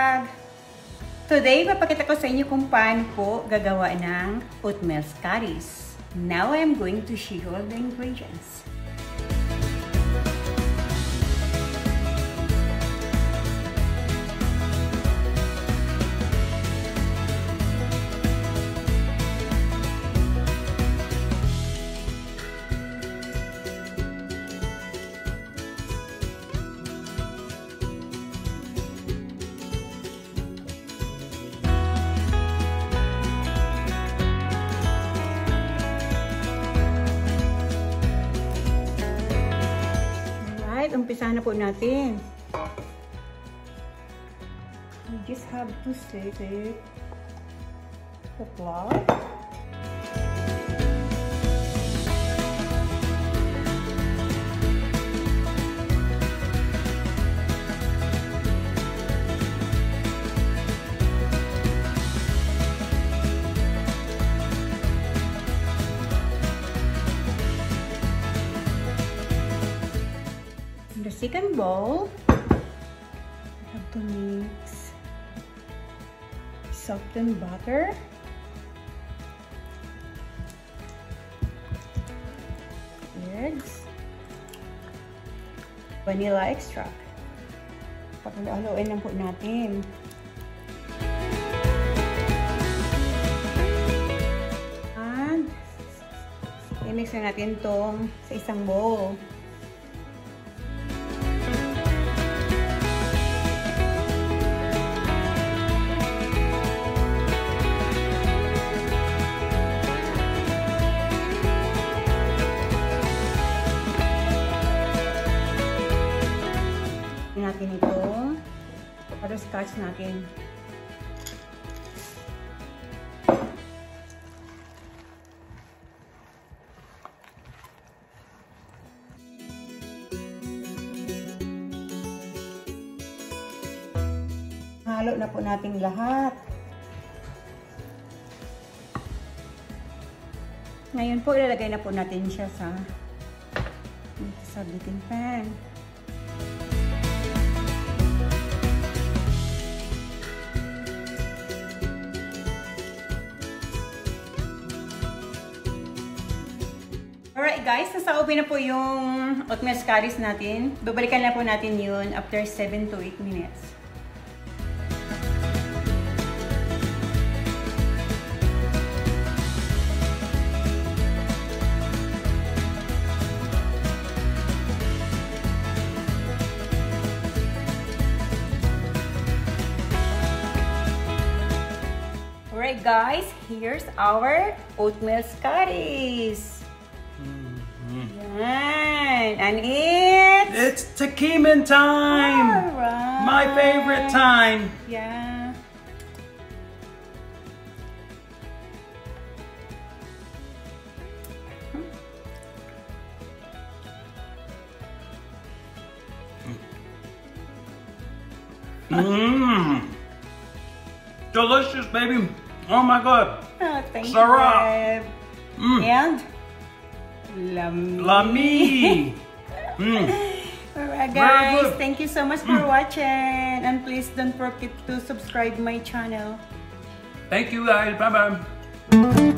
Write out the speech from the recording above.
vlog! Today, papakita ko sa inyo kung paano po gagawa ng oatmeal scotchies. Now, I am going to show you all the ingredients. Umpisahan na po natin. We just have to set the flour. The second bowl, I have to mix softened butter, eggs, vanilla extract. Pag-haluin lang po natin. And i-mix na natin itong sa isang bowl. Natin ito para scotch natin. Halo na po natin lahat. Ngayon po ilalagay na po natin siya sa baking pan. Alright guys, nasaubi na po yung oatmeal scotchies natin. Babalikan na po natin yun after 7 to 8 minutes. Alright guys, here's our oatmeal scotchies. Yan. And it's Takiman time! Alright. My favorite time! Yeah. Delicious, baby! Oh my god! Oh, thank Sarah. you, And Lami! Alright guys, thank you so much for watching, and please don't forget to subscribe my channel. Thank you guys, bye bye!